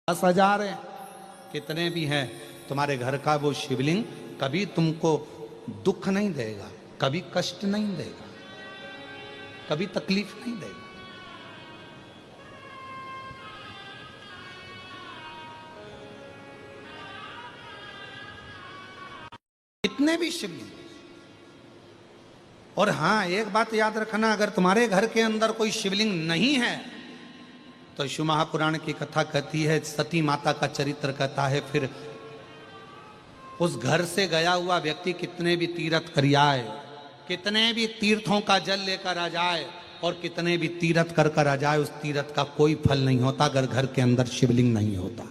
10,000 है, कितने भी हैं, तुम्हारे घर का वो शिवलिंग कभी तुमको दुख नहीं देगा, कभी कष्ट नहीं देगा, कभी तकलीफ नहीं देगा। कितने भी शिवलिंग। और हां, एक बात याद रखना, अगर तुम्हारे घर के अंदर कोई शिवलिंग नहीं है तो शिव महापुराण की कथा कहती है, सती माता का चरित्र कहता है, फिर उस घर से गया हुआ व्यक्ति कितने भी तीर्थ कर आए, कितने भी तीर्थों का जल लेकर आ जाए और कितने भी तीर्थ कर आ जाए, उस तीर्थ का कोई फल नहीं होता अगर घर के अंदर शिवलिंग नहीं होता।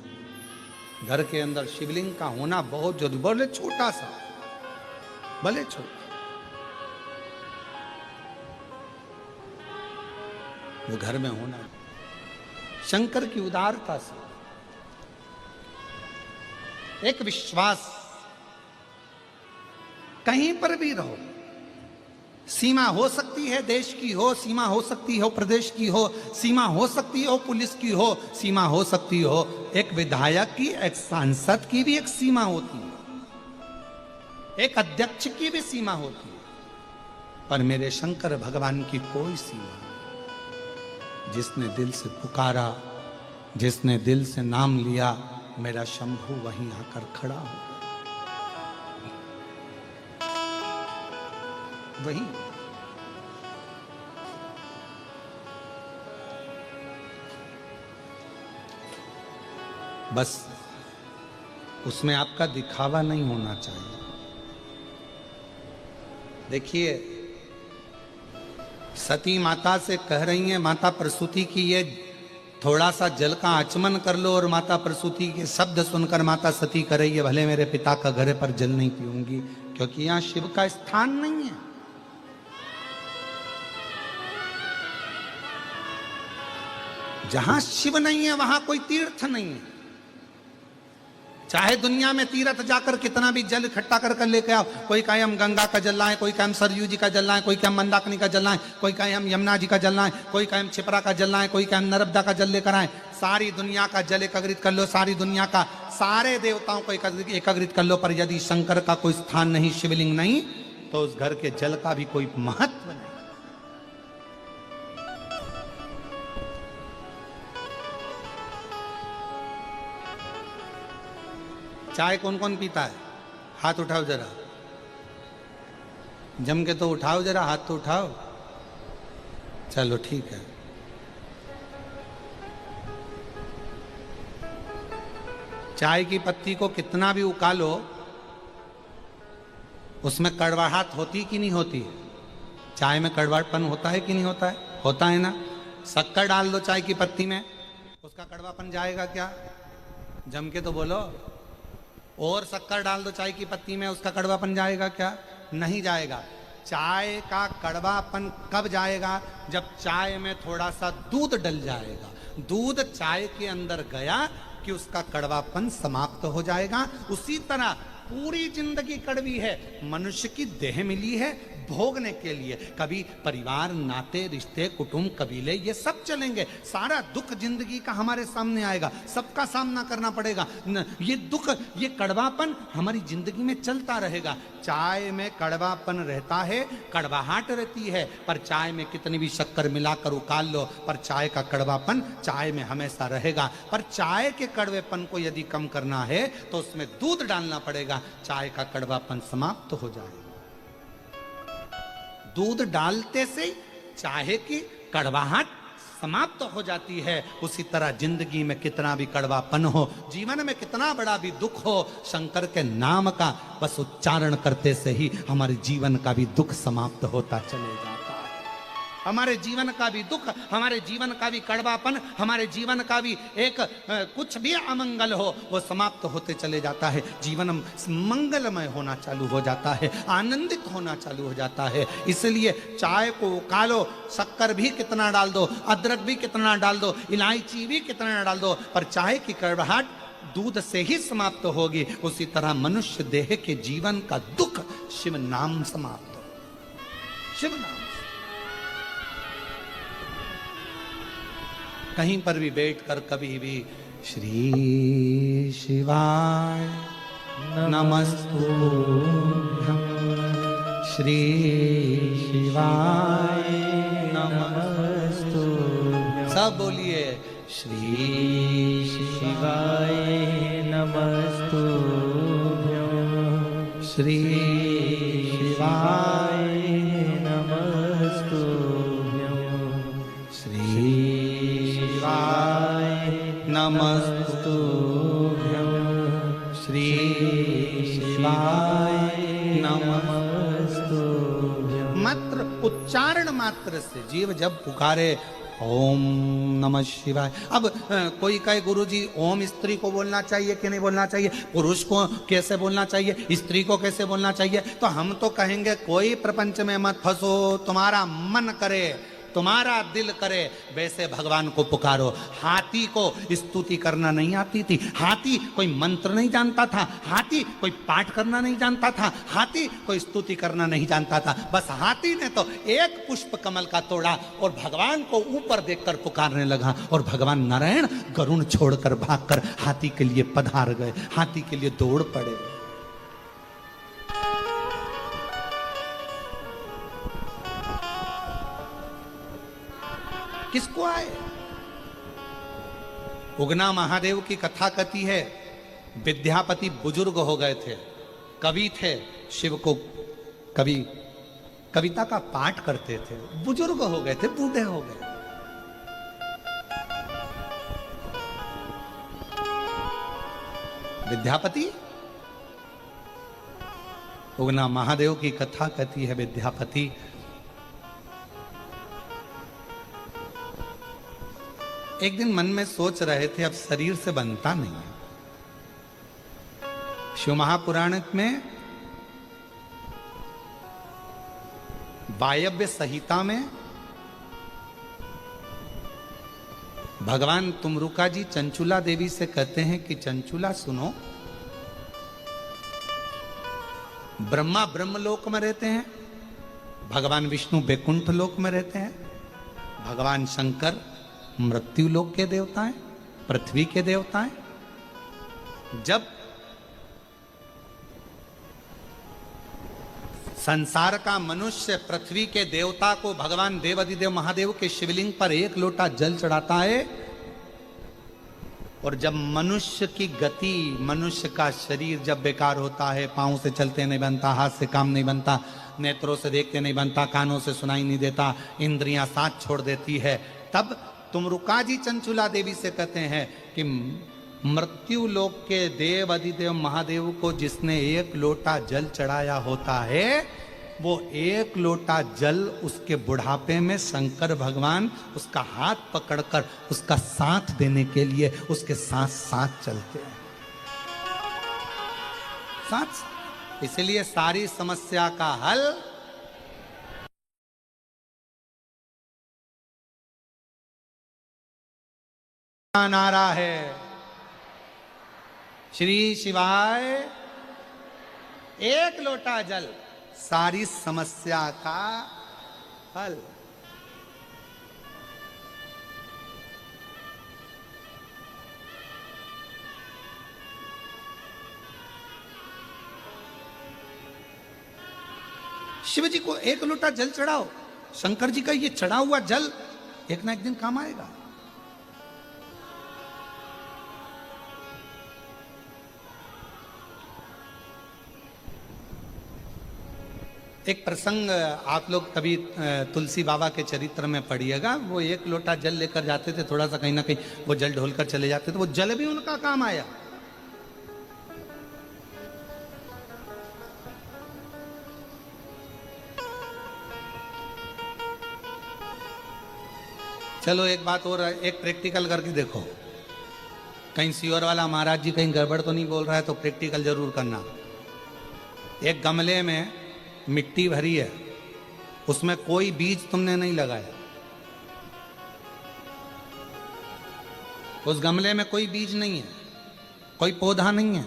घर के अंदर शिवलिंग का होना बहुत जरूरी, भले छोटा सा, भले छोटा, वो घर में होना। शंकर की उदारता से एक विश्वास, कहीं पर भी रहो, सीमा हो सकती है देश की हो, सीमा हो सकती हो प्रदेश की हो, सीमा हो सकती हो पुलिस की हो, सीमा हो सकती हो एक विधायक की, एक सांसद की भी एक सीमा होती है, एक अध्यक्ष की भी सीमा होती है, पर मेरे शंकर भगवान की कोई सीमा नहीं। जिसने दिल से पुकारा, जिसने दिल से नाम लिया, मेरा शंभू वहीं आकर खड़ा हो, वहीं। बस उसमें आपका दिखावा नहीं होना चाहिए। देखिए, सती माता से कह रही हैं, माता प्रसूति की ये थोड़ा सा जल का आचमन कर लो, और माता प्रसूति के शब्द सुनकर माता सती कह रही है, भले मेरे पिता का घर पर जल नहीं पीऊंगी, क्योंकि यहां शिव का स्थान नहीं है। जहां शिव नहीं है वहां कोई तीर्थ नहीं है। चाहे दुनिया में तीर्थ जाकर कितना भी जल इकट्ठा कर लेके आओ, कोई कहे हम गंगा का जल लाएं, कोई कहे हम सरयू जी का जल लाएं, कोई कहे हम मंदाकिनी का जल लाएं, कोई कहे हम यमुना जी का जल लाएं, कोई कहे हम छिपरा का जल लाएं, कोई कहे हम नर्मदा का जल लेकर आए। सारी दुनिया का जल एकत्रित कर लो, सारी दुनिया का, सारे देवताओं को एकत्रित कर लो, पर यदि शंकर का कोई स्थान नहीं, शिवलिंग नहीं, तो उस घर के जल का भी कोई महत्व नहीं। चाय कौन कौन पीता है? हाथ उठाओ जरा, जम के तो उठाओ जरा, हाथ तो उठाओ। चलो ठीक है। चाय की पत्ती को कितना भी उकालो, उसमें कड़वाहट होती कि नहीं होती? चाय में कड़वापन होता है कि नहीं होता है? होता है ना। शक्कर डाल दो चाय की पत्ती में, उसका कड़वापन जाएगा क्या? जम के तो बोलो। और शक्कर डाल दो चाय की पत्ती में, उसका कड़वापन जाएगा क्या? नहीं जाएगा। चाय का कड़वापन कब जाएगा? जब चाय में थोड़ा सा दूध डल जाएगा। दूध चाय के अंदर गया कि उसका कड़वापन समाप्त हो जाएगा। उसी तरह पूरी जिंदगी कड़वी है। मनुष्य की देह मिली है भोगने के लिए, कभी परिवार, नाते, रिश्ते, कुटुंब, कबीले, ये सब चलेंगे। सारा दुख जिंदगी का हमारे सामने आएगा, सबका सामना करना पड़ेगा। ये दुख, ये कड़वापन हमारी जिंदगी में चलता रहेगा। चाय में कड़वापन रहता है, कड़वाहट रहती है, पर चाय में कितनी भी शक्कर मिलाकर उकाल लो, पर चाय का कड़वापन चाय में हमेशा रहेगा। पर चाय के कड़वेपन को यदि कम करना है तो उसमें दूध डालना पड़ेगा, चाय का कड़वापन समाप्त हो जाएगा। दूध डालते से चाय की कड़वाहट समाप्त हो जाती है। उसी तरह जिंदगी में कितना भी कड़वापन हो, जीवन में कितना बड़ा भी दुख हो, शंकर के नाम का बस उच्चारण करते से ही हमारे जीवन का भी दुख समाप्त होता चले जाता है। हमारे जीवन का भी दुख, हमारे जीवन का भी कड़वापन, हमारे जीवन का भी एक कुछ भी अमंगल हो, वो समाप्त होते चले जाता है। जीवन मंगलमय होना चालू हो जाता है, आनंदित होना चालू हो जाता है। इसलिए चाय को उकालो, शक्कर भी कितना डाल दो, अदरक भी कितना डाल दो, इलायची भी कितना डाल दो, पर चाय की कड़वाहट दूध से ही समाप्त होगी। उसी तरह मनुष्य देह के जीवन का दुख शिव नाम समाप्त हो। शिव नाम कहीं पर भी बैठकर कभी भी श्री शिवाय नमस्तुभ्यं। श्री शिवाय नमस्तुभ्यं। सब बोलिए श्री शिवाय नमस्तुभ्यं। श्री शिवाय नमस्तुभ्यं। श्री शिवाय नमस्तुभ्यं। श्री शिवाय नमस्तुभ्यं। मात्र उच्चारण मात्र से जीव जब पुकारे ओम नमः शिवाय। अब कोई कहे गुरुजी ओम स्त्री को बोलना चाहिए कि नहीं बोलना चाहिए, पुरुष को कैसे बोलना चाहिए, स्त्री को कैसे बोलना चाहिए, तो हम तो कहेंगे कोई प्रपंच में मत फंसो, तुम्हारा मन करे, तुम्हारा दिल करे वैसे भगवान को पुकारो। हाथी को स्तुति करना नहीं आती थी, हाथी कोई मंत्र नहीं जानता था, हाथी कोई पाठ करना नहीं जानता था, हाथी कोई स्तुति करना नहीं जानता था। बस हाथी ने तो एक पुष्प कमल का तोड़ा और भगवान को ऊपर देखकर पुकारने लगा और भगवान नारायण गरुण छोड़कर भागकर हाथी के लिए पधार गए, हाथी के लिए दौड़ पड़े। किसको आए? उगना महादेव की कथा कथी है। विद्यापति बुजुर्ग हो गए थे, कवि थे, शिव को कवि कविता का पाठ करते थे, बुजुर्ग हो गए थे, बूढ़े हो गए। विद्यापति, उगना महादेव की कथा कथी है। विद्यापति एक दिन मन में सोच रहे थे अब शरीर से बनता नहीं है। शिव महापुराण में वायव्य संहिता में भगवान तुमरुका जी चंचुला देवी से कहते हैं कि चंचुला सुनो, ब्रह्मा ब्रह्मलोक में रहते हैं, भगवान विष्णु बैकुंठ लोक में रहते हैं, भगवान शंकर मृत्यु लोक के देवता हैं, पृथ्वी के देवता हैं। जब संसार का मनुष्य पृथ्वी के देवता को भगवान देवाधिदेव महादेव के शिवलिंग पर एक लोटा जल चढ़ाता है और जब मनुष्य की गति, मनुष्य का शरीर जब बेकार होता है, पांव से चलते नहीं बनता, हाथ से काम नहीं बनता, नेत्रों से देखते नहीं बनता, कानों से सुनाई नहीं देता, इंद्रियां साथ छोड़ देती है, तब तुमरुका जी चंचुला देवी से कहते हैं कि मृत्यु लोक के देव अधिदेव महादेव को जिसने एक लोटा जल चढ़ाया होता है, वो एक लोटा जल उसके बुढ़ापे में शंकर भगवान उसका हाथ पकड़कर उसका साथ देने के लिए उसके साथ साथ चलते हैं। साथ, इसलिए सारी समस्या का हल नारा है, श्री शिवाय। एक लोटा जल सारी समस्या का हल। शिव जी को एक लोटा जल चढ़ाओ, शंकर जी का ये चढ़ा हुआ जल एक ना एक दिन काम आएगा। एक प्रसंग आप लोग कभी तुलसी बाबा के चरित्र में पढ़िएगा। वो एक लोटा जल लेकर जाते थे, थोड़ा सा कहीं ना कहीं वो जल ढोलकर चले जाते थे, वो जल भी उनका काम आया। चलो एक बात और, एक प्रैक्टिकल करके देखो, कहीं सियोर वाला महाराज जी कहीं गड़बड़ तो नहीं बोल रहा है, तो प्रैक्टिकल जरूर करना। एक गमले में मिट्टी भरी है, उसमें कोई बीज तुमने नहीं लगाया, उस गमले में कोई बीज नहीं है, कोई पौधा नहीं है।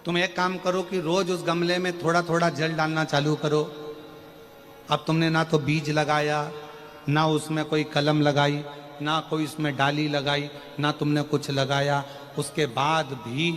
तुम एक काम करो कि रोज उस गमले में थोड़ा थोड़ा जल डालना चालू करो। अब तुमने ना तो बीज लगाया, ना उसमें कोई कलम लगाई, ना कोई इसमें डाली लगाई, ना तुमने कुछ लगाया, उसके बाद भी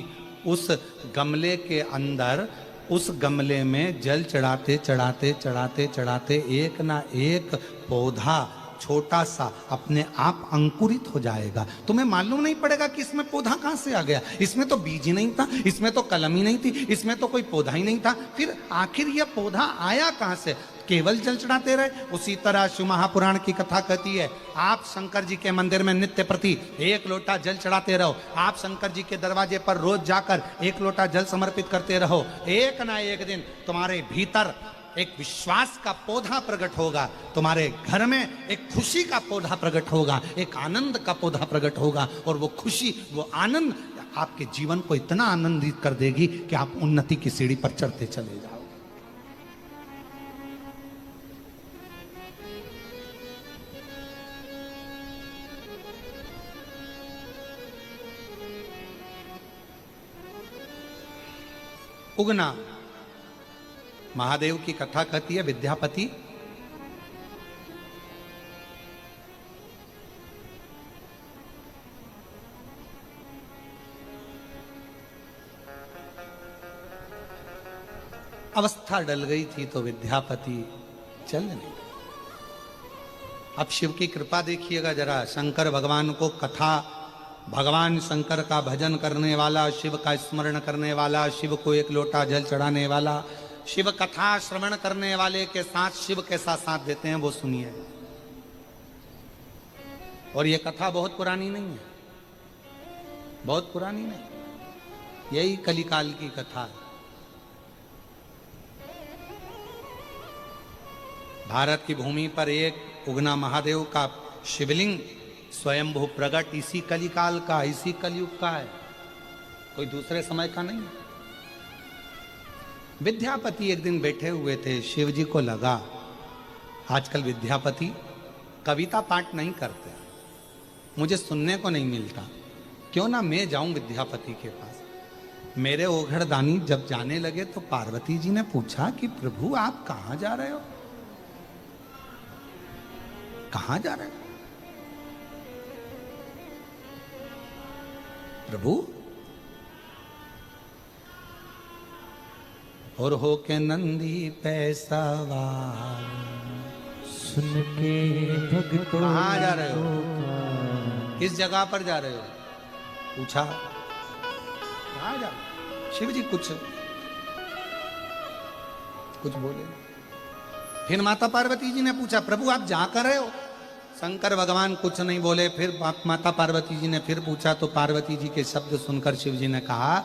उस गमले के अंदर, उस गमले में जल चढ़ाते चढ़ाते चढ़ाते चढ़ाते एक ना एक पौधा छोटा सा अपने आप अंकुरित हो जाएगा। तुम्हें मालूम नहीं पड़ेगा कि इसमें पौधा कहां से आ गया। इसमें तो बीज ही नहीं था, इसमें तो कलम ही नहीं थी, इसमें तो कोई पौधा ही नहीं था। फिर आखिर यह पौधा आया कहां से? केवल जल चढ़ाते रहे। उसी तरह शिव महापुराण की कथा कहती है, आप शंकर जी के मंदिर में नित्य प्रति 1 लोटा जल चढ़ाते रहो। आप शंकर जी के दरवाजे पर रोज जाकर 1 लोटा जल समर्पित करते रहो। एक ना एक दिन तुम्हारे भीतर एक विश्वास का पौधा प्रकट होगा, तुम्हारे घर में एक खुशी का पौधा प्रकट होगा, एक आनंद का पौधा प्रकट होगा, और वो खुशी, वो आनंद आपके जीवन को इतना आनंदित कर देगी कि आप उन्नति की सीढ़ी पर चढ़ते चले जाओ। उगना, महादेव की कथा कहती है, विद्यापति अवस्था डल गई थी तो विद्यापति चल नहीं। अब शिव की कृपा देखिएगा जरा, शंकर भगवान को कथा, भगवान शंकर का भजन करने वाला, शिव का स्मरण करने वाला, शिव को 1 लोटा जल चढ़ाने वाला, शिव कथा श्रवण करने वाले के साथ शिव कैसा साथ देते हैं वो सुनिए। और ये कथा बहुत पुरानी नहीं है, बहुत पुरानी नहीं, यही कलिकाल की कथा है। भारत की भूमि पर एक उगना महादेव का शिवलिंग स्वयंभू प्रकट इसी कलिकाल का, इसी कलयुग का है, कोई दूसरे समय का नहीं है। विद्यापति एक दिन बैठे हुए थे, शिव जी को लगा आजकल विद्यापति कविता पाठ नहीं करते, मुझे सुनने को नहीं मिलता, क्यों ना मैं जाऊं विद्यापति के पास। मेरे ओघड़दानी जब जाने लगे तो पार्वती जी ने पूछा कि प्रभु आप कहां जा रहे हो, कहां जा रहे हो प्रभु? और हो के नंदी पैसावार, सुन के भगतों कहां जा रहे हो, किस जगह पर जा रहे हो, पूछा कहां जा रहे हो? शिव जी कुछ बोले। फिर माता पार्वती जी ने पूछा प्रभु आप जा कर रहे हो? शंकर भगवान कुछ नहीं बोले। फिर माता पार्वती जी ने फिर पूछा तो पार्वती जी के शब्द सुनकर शिव जी ने कहा,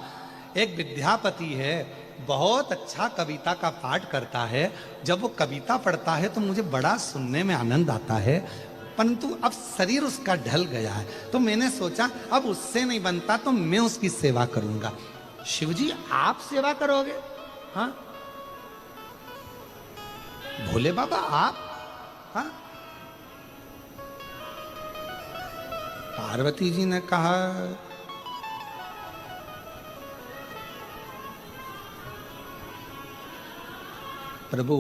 एक विद्यापति है, बहुत अच्छा कविता का पाठ करता है, जब वो कविता पढ़ता है तो मुझे बड़ा सुनने में आनंद आता है, परंतु अब शरीर उसका ढल गया है, तो मैंने सोचा अब उससे नहीं बनता तो मैं उसकी सेवा करूंगा। शिव जी आप सेवा करोगे? हाँ भोले बाबा आप? हाँ। पार्वती जी ने कहा प्रभु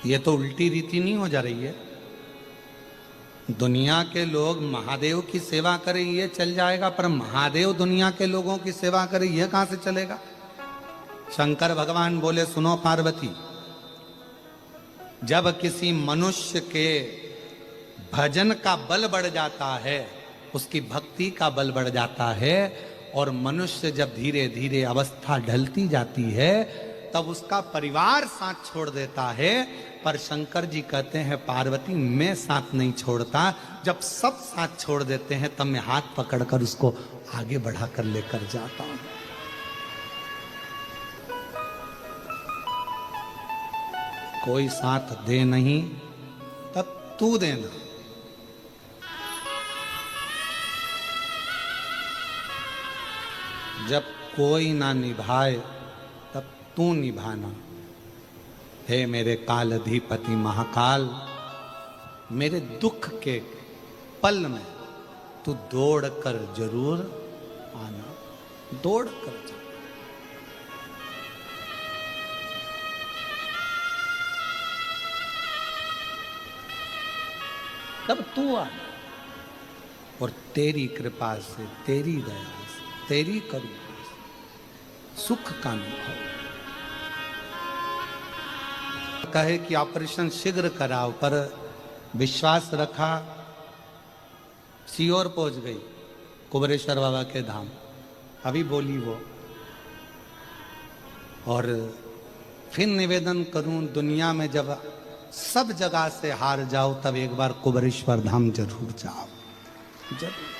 ये तो उल्टी रीति नहीं हो जा रही है, दुनिया के लोग महादेव की सेवा करें ये चल जाएगा, पर महादेव दुनिया के लोगों की सेवा करें ये कहां से चलेगा? शंकर भगवान बोले सुनो पार्वती, जब किसी मनुष्य के भजन का बल बढ़ जाता है, उसकी भक्ति का बल बढ़ जाता है, और मनुष्य जब धीरे धीरे अवस्था ढलती जाती है तब उसका परिवार साथ छोड़ देता है। पर शंकर जी कहते हैं पार्वती मैं साथ नहीं छोड़ता, जब सब साथ छोड़ देते हैं तब मैं हाथ पकड़कर उसको आगे बढ़ाकर लेकर जाता हूं। कोई साथ दे नहीं तब तू देना, जब कोई ना निभाए तब तू निभाना। हे मेरे कालाधिपति महाकाल, मेरे दुख के पल में तू दौड़ कर जरूर आना, दौड़ कर जा। तब तू आ, और तेरी कृपा से, तेरी दया से, तेरी करुणा से सुख का अनुभव। कहे कि ऑपरेशन शीघ्र कराओ, पर विश्वास रखा, सीओर पहुंच गई कुबरेश्वर बाबा के धाम। अभी बोली वो, और फिर निवेदन करूं, दुनिया में जब सब जगह से हार जाओ तब एक बार कुबरेश्वर धाम जरूर जाओ, जरूर।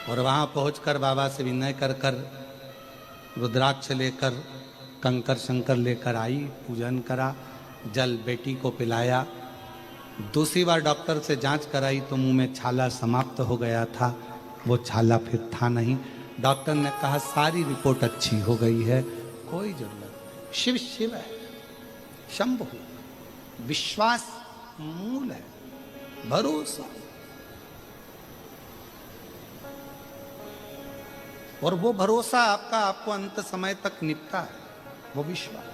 और वहां पहुंचकर बाबा से विनय कर कर रुद्राक्ष लेकर, कंकर शंकर लेकर आई, पूजन करा, जल बेटी को पिलाया। दूसरी बार डॉक्टर से जांच कराई तो मुंह में छाला समाप्त हो गया था, वो छाला फिर था नहीं। डॉक्टर ने कहा सारी रिपोर्ट अच्छी हो गई है, कोई जरूरत नहीं। शिव शिव है, शंभु, विश्वास मूल है, भरोसा। और वो भरोसा आपका आपको अंत समय तक निपटा है, वो विश्वास।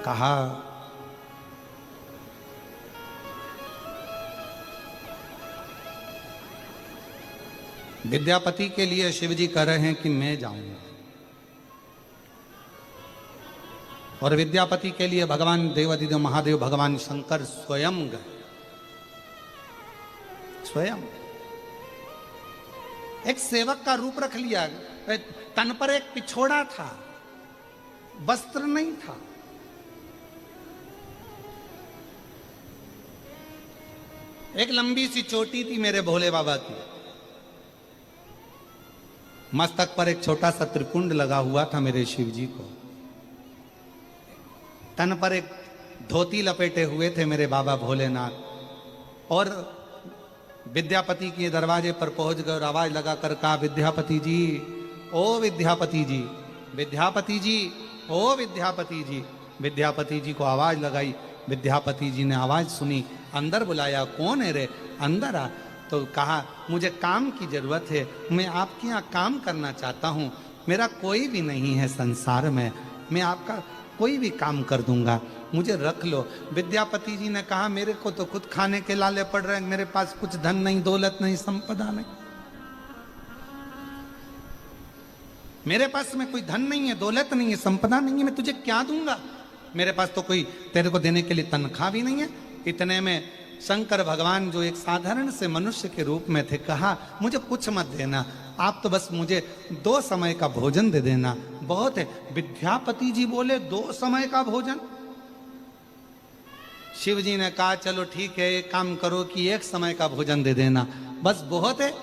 कहा विद्यापति के लिए शिवजी कह रहे हैं कि मैं जाऊंगा, और विद्यापति के लिए भगवान देवादिदेव महादेव भगवान शंकर स्वयं गए, स्वयं। एक सेवक का रूप रख लिया, तन पर एक पिछोड़ा था, वस्त्र नहीं था। एक लंबी सी चोटी थी मेरे भोले बाबा की, मस्तक पर एक छोटा सा त्रिपुंड लगा हुआ था मेरे शिव जी को, तन पर एक धोती लपेटे हुए थे मेरे बाबा भोलेनाथ। और विद्यापति के दरवाजे पर पहुंच गए और आवाज लगाकर कहा विद्यापति जी, ओ विद्यापति जी, विद्यापति जी, ओ विद्यापति जी। विद्यापति जी को आवाज लगाई, विद्यापति जी ने आवाज सुनी, अंदर बुलाया, कौन है रे, अंदर आ। तो कहा मुझे काम की जरूरत है, मैं आपके यहाँ काम करना चाहता हूँ, मेरा कोई भी नहीं है संसार में, मैं आपका कोई भी काम कर दूंगा, मुझे रख लो। विद्यापति जी ने कहा मेरे को तो खुद खाने के लाले पड़ रहे हैं, मेरे पास कुछ धन नहीं, दौलत नहीं, संपदा नहीं, मेरे पास में कोई धन नहीं है, दौलत नहीं है, संपदा नहीं है, मैं तुझे क्या दूंगा, मेरे पास तो कोई तेरे को देने के लिए तनख्वाह भी नहीं है। इतने में शंकर भगवान जो एक साधारण से मनुष्य के रूप में थे, कहा मुझे कुछ मत देना, आप तो बस मुझे 2 समय का भोजन दे देना, बहुत है। विद्यापति जी बोले 2 समय का भोजन? शिव जी ने कहा चलो ठीक है, एक काम करो कि 1 समय का भोजन दे देना, बस बहुत है।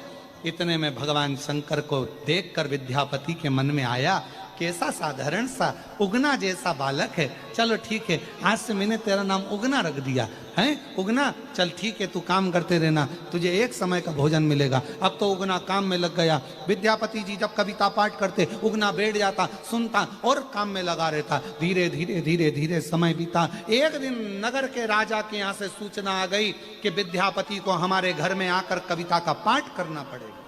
इतने में भगवान शंकर को देखकर विद्यापति के मन में आया, कैसा साधारण सा उगना जैसा बालक है, चलो ठीक है, आज से मैंने तेरा नाम उगना रख दिया है, उगना, चल ठीक है, तू काम करते रहना, तुझे 1 समय का भोजन मिलेगा। अब तो उगना काम में लग गया। विद्यापति जी जब कविता पाठ करते, उगना बैठ जाता, सुनता और काम में लगा रहता। धीरे धीरे धीरे धीरे समय बीता। एक दिन नगर के राजा के यहाँ से सूचना आ गई कि विद्यापति को हमारे घर में आकर कविता का पाठ करना पड़ेगा।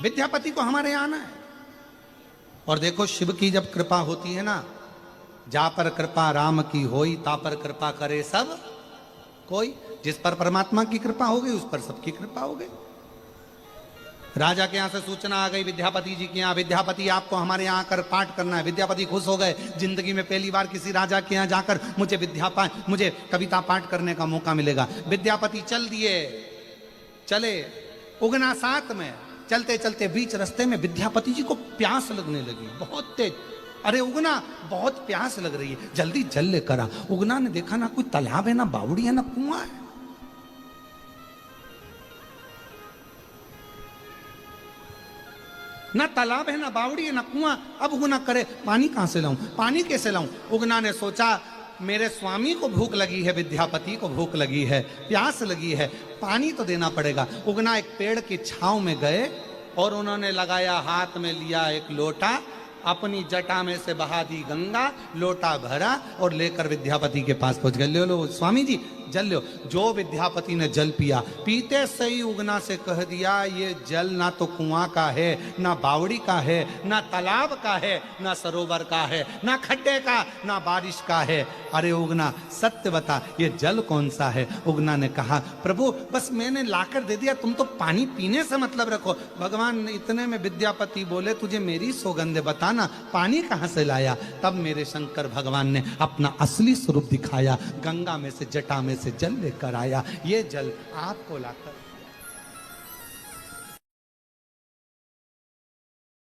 विद्यापति को हमारे यहाँ आना है। और देखो शिव की जब कृपा होती है ना, जा पर कृपा राम की होई, ता पर कृपा करे सब कोई। जिस पर परमात्मा की कृपा हो गई उस पर सबकी कृपा हो गई। राजा के यहाँ से सूचना आ गई विद्यापति जी के यहाँ, विद्यापति आपको हमारे यहाँ आकर पाठ करना है। विद्यापति खुश हो गए, जिंदगी में पहली बार किसी राजा के यहाँ जाकर मुझे कविता पाठ करने का मौका मिलेगा। विद्यापति चल दिए, चले उगना साथ में। चलते चलते बीच रास्ते में विद्यापति जी को प्यास लगने लगी, बहुत तेज। अरे उगना, बहुत प्यास लग रही है, जल्दी जल लेकर आ। उगना ने देखा ना कोई तालाब है, ना बावड़ी है, ना कुआं है। ना तालाब है, ना बावड़ी है, ना कुआं। अब उगना करे पानी कहां से लाऊं, पानी कैसे लाऊं। उगना ने सोचा मेरे स्वामी को भूख लगी है, विद्यापति को भूख लगी है, प्यास लगी है, पानी तो देना पड़ेगा। उगना एक पेड़ की छांव में गए और उन्होंने लगाया, हाथ में लिया एक लोटा, अपनी जटा में से बहा दी गंगा, लोटा भरा और लेकर विद्यापति के पास पहुंच गए। लो स्वामी जी जल लो। जो विद्यापति ने जल पिया, पीते सही उगना से कह दिया ये जल ना तो कुआं का है, ना बावड़ी का है, ना तालाब का है, ना सरोवर का है, ना खड्डे का, ना बारिश का है। अरे उगना सत्य बता, ये जल कौन सा है? उगना ने कहा प्रभु बस मैंने लाकर दे दिया, तुम तो पानी पीने से मतलब रखो। भगवान इतने में विद्यापति बोले तुझे मेरी सौगंध बताना, पानी कहां से लाया? तब मेरे शंकर भगवान ने अपना असली स्वरूप दिखाया, गंगा में से जटा में से जल लेकर आया। ये जल आपको लाकर